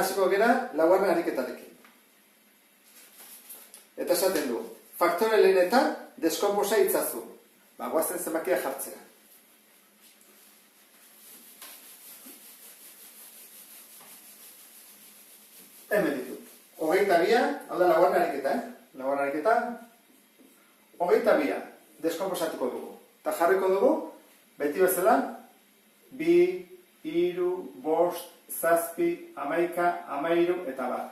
hasiko gera laugarren ariketarekin. Eta esaten du, faktore lehenetan deskomposa itzazu. Guazen zenbakia jartzera. Hemen ditut. 22, hau da laugarren ariketa, Laugarren ariketa, 22 deskomposatuko dugu. Eta jarriko dugu, beti bezala, 2, 3, 5, 7, 11, 13 eta bat.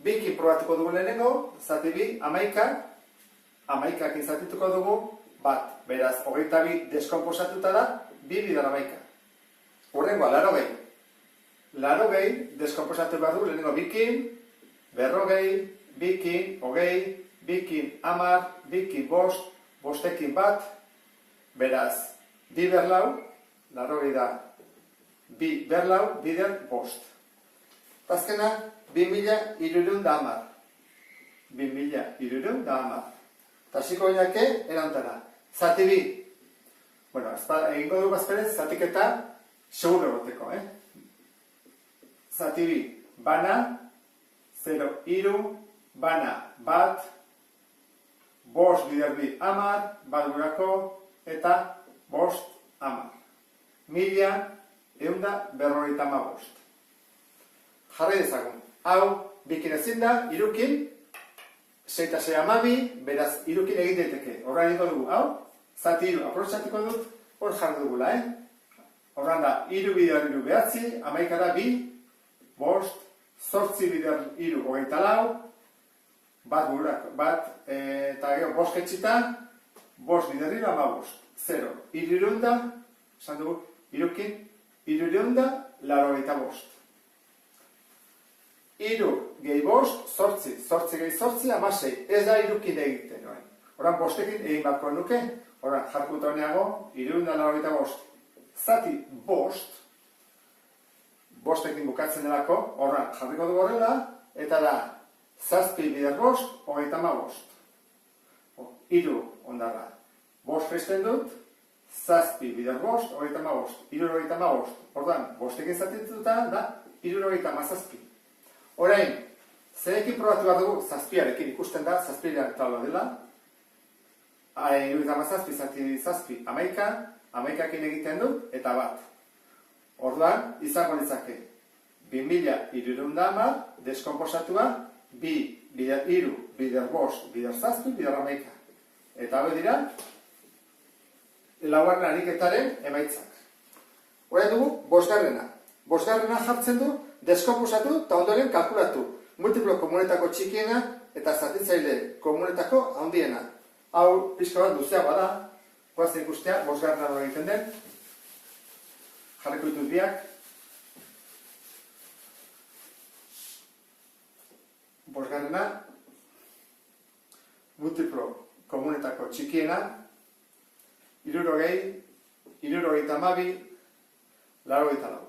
Bikin probatuko dugu lehenengo, zati 2, 11, 11ekin zatituko dugu, bat. Beraz, 22 deskomposatuta da, 2 bidar 11. Hurrengoa, 80. 80 deskomposatu behar dugu lehenengo bikin, 40, bikin, 20, bikin, 10, bikin, 5, 5ekin bat. Beraz, 2 berlau, 80 da, 2 berlau, bider 5. Azkena, 2310. 2310. Tasiko inake, erantara. Zati 2. Bueno, egingo dugu azperez, zatiketa seguro egoteko, Zati 2. Bana, 0, 3, bana, bat, 5 bider 2, 10, bat gurako, eta 5, 10. 1155. Jarri dezagun. Hau, bikin ezin da, irukin, 6 eta 6 12, beraz, irukin egin daiteke. Horra egingo dugu, hau, zati 3, aprobetxatuko dut, hor jarri dugula, Horran da, 3 bider 3 behatzi, 11 da 2, 5, 8 bider 3 24, bat gurak, bat, eta gero, 5 etxita, 5 bider 3 15, 0. Irurunda, esan dugu, irukin, irurunda, 85. 3 gehi 5, 8, 8 gehi 8, 16. Ez da irukin egiten, Horan 5ekin egin batko nuke, horan jarkuta honeago, 385. Zati 5, 5ekin bukatzen delako, horan jarriko dugu horrela, eta da, 7 bider 5, 35. 3 ondarra. 5 festen dut, 7 bider 5, 35. 35. Hordan, 5ekin zatituta da, 37. Orain, zerekin probatu behar dugu, 7arekin ikusten da, 7 taula dela. 37, zati 7, 11, 11ekin egiten du, eta bat. Orduan, izango litzake, 2310 deskomposatua, 2 bider 3, bider 5, bider 7, bider 11. Eta hau dira, laugarren ariketaren emaitzak. Orain dugu, 5garrena. 5garrena jartzen du, deskomposatu eta ondoren kalkulatu. Multiplo komunetako txikiena eta zatitzaile komunetako handiena. Hau, pixka bat duzeagoa da, guazen ikustea, 5garrena da egiten den. Jarriko ditut biak. 5garrena, multiplo komunetako txikiena, 60, 72, 84.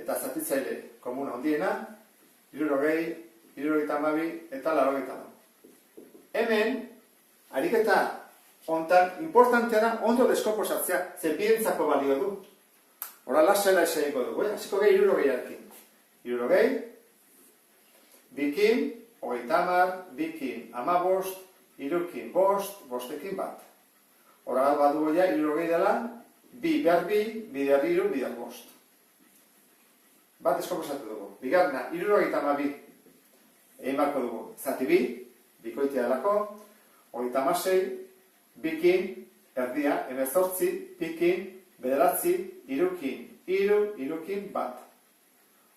Eta zatitzaile komuna handiena, 60, 72 eta 84. Hemen, ariketa hontan, importantea da ondo deskomposatzea, zepientzako balio du. Hora lasela esaiko dugu, hasiko gehi 60arekin. 60, bikin, 30, bikin, 15, irukin, 5, 5ekin bat. Hora badugu ja, 60 dela, 2 behar 2, bider 3, bider 5. Bat deskomposatu dugu. Bigarrena, 72 egin barko dugu. Zati 2, bikoitia delako, 36, bikin, erdia, 18, bikin, bederatzi, irukin, irukin, bat.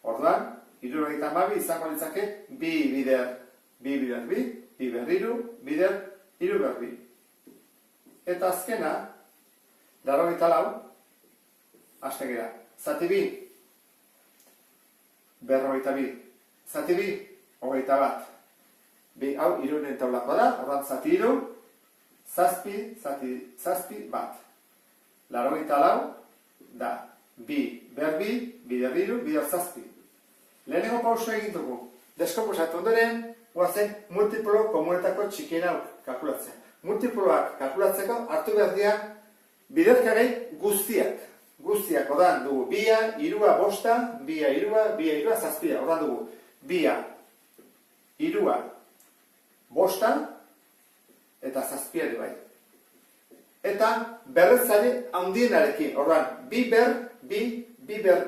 Orduan, 72 izango litzake, 2 bider 2, 2 bider 3, bider 3 behar 2. Eta azkena, 84, hasten gera. Zati 2, 42. Zati 2, 21. Hau, irunen taulako da, horran zati 3, zazpi, bat. 84 da, 2 behar 2, bider 3, bider 7. Lehenengo pauso egin dugu. Deskomposatu ondoren, guazen multiplo komunetako txikiena kalkulatzea. Multiploak kalkulatzeko hartu behar dira biderkagai guztiak. guztiak, ordan dugu, bia, irua, bosta, bia, irua, zazpia, ordan dugu, bia, irua, bosta, eta zazpia ere bai. Eta berretzale handienarekin, ordan, bi ber,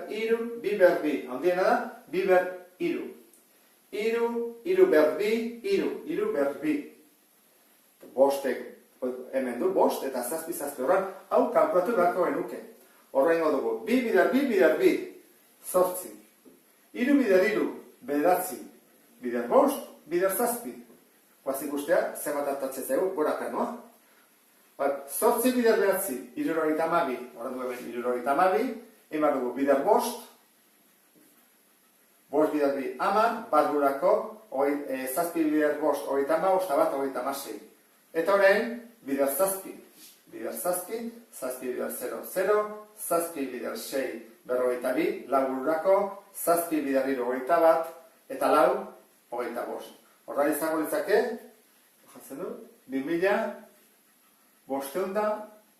iru, handiena da, bi ber, iru. Iru ber bi, iru ber bi. Bostek, hemen du, bost eta zazpi, ordan, hau kalkulatu beharko genuke. Horrein dugu, bi bider bi, zortzi. Iru bider iru, bederatzi. Bider bost, bider zazpi. Guaz ikustea, zebat hartatzen zaigu, goraka, noa? Zortzi bider bederatzi, irurogeita hamabi. Horren du hemen, irurogeita hamabi. Eman dugu, bider bost. Bost bider bi, ama, bat gurako, zazpi bider bost, hogeita hama, bat, hogeita hamasei. Eta horrein, bider zazpi. Bider zazpi, zazpi bider 0, zazpi bider 6, berrogeita bi, lau gururako, zazpi bider iru, hogeita bat, eta lau, hogeita bost. Horra izango litzake, jatzen du, 2000, bosteunda,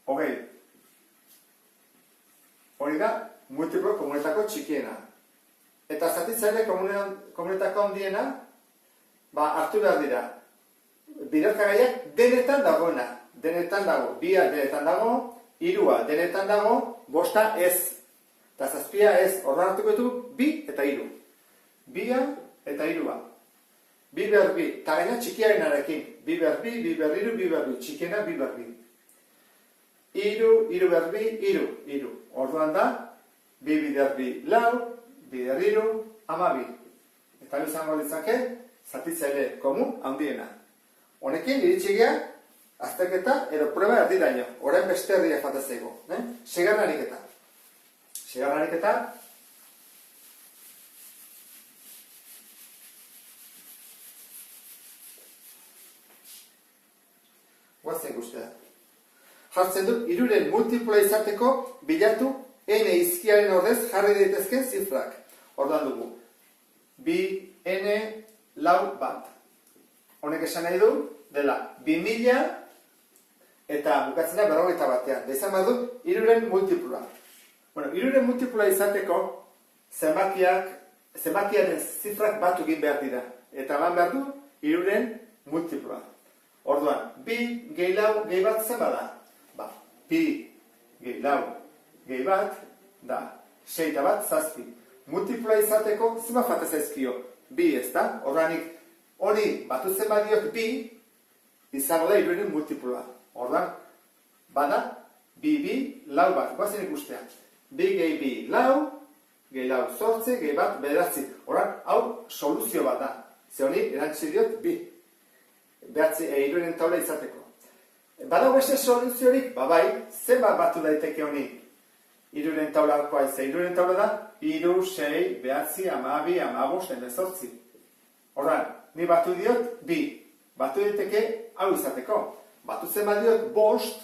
hogei. Hori da, multiplo komunetako txikiena. Eta zatitzaile komunetako handiena, hartu behar dira. Biderkagaiak denetan dagoena. Denetan dago, bia denetan dago, irua denetan dago, bosta ez. Eta zazpia ez, horren hartuko ditu, bi eta iru. Bia eta irua. Bi ber bi, eta gaina txikiarenarekin. Bi ber bi, txikiena bi ber bi. Iru ber bi, iru. Orduan da, bi bider bi lau, bider iru, hamabi. Eta izango ditzake, zatitzaile komun handiena. Honekin, iritsi azterketa, edo prueba erdiraino. Orain beste herriak fatazeigo. Segarren ariketa. Segarren ariketa. Guazen guztia. Jartzen du, iruren multiploa izateko bilatu n izkiaren ordez jarri daitezken zifrak. Ordan dugu. Bi, n, lau, bat. Honek esan nahi du, dela, 2000 eta bukatzen da berrogeita batean. Da izan badu, iruren multiploa. Iruren multiploa izateko zenbakiaren zifrak batu egin behar dira. Eta ban behar du, iruren multiploa. Orduan, bi gehi lau gehi bat zen bada. Bi gehi lau gehi bat da 6 eta bat zazpi. Multiploa izateko zenbat falta zaizkio? Bi ez da? Ordanik, hori batutzen badiok bi, izango da iruren multiploa. Ordan, bada, bi, lau bat. Guazen ikustea. Bi gehi bi lau, gehi lau zortzi, gehi bat bederatzi. Ordan, hau soluzio bat da. Ze honi, erantzi diot, bi. Behatzi, iruren taula izateko. Bada beste soluziorik, bai, zenbat batu daiteke honi. Iruren taulakoa izan. Iruren taula da, iru, sei, behatzi, amabi, amabost, emezortzi. Ordan, ni batu diot, bi. Batu daiteke, hau izateko. Batutzen badiot, bost,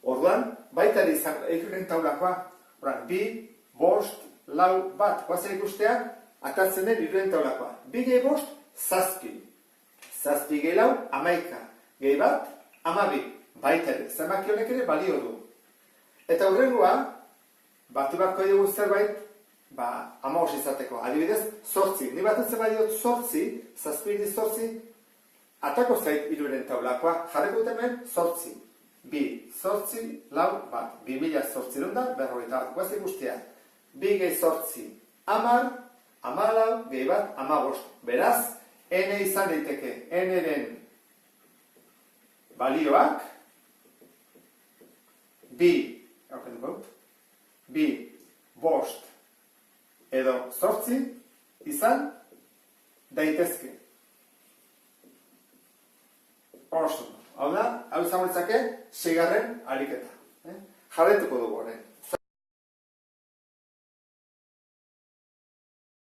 orduan, baita ere izan iruren taulakoa. Orduan, bi, bost, lau, bat. Guazen ikustea, atatzen den iruren taulakoa. Bi gehi bost, zazpi. Zazpi gehi lau, amaika. Gehi bat, amabi. Baita ere, zenbaki honek ere balio du. Eta hurrengoa, batu beharko dugu zerbait, amaos izateko. Adibidez, zortzi. Ni batutzen badiot zortzi, zazpi di zortzi, atako zait iruren taulakoa, jarriko dut hemen, zortzi. Bi, zortzi, lau, bat. 2000 zortzirunda, berrogeita bat. Guazen guztia. Bi gehi zortzi, amar, amalau, gehi bat, amabost. Beraz, n izan daiteke. N-ren balioak, bi, bost, edo zortzi, izan daitezke. Oso. Hau da, hau izango ditzake, 6. ariketa. Jarraituko dugu horren.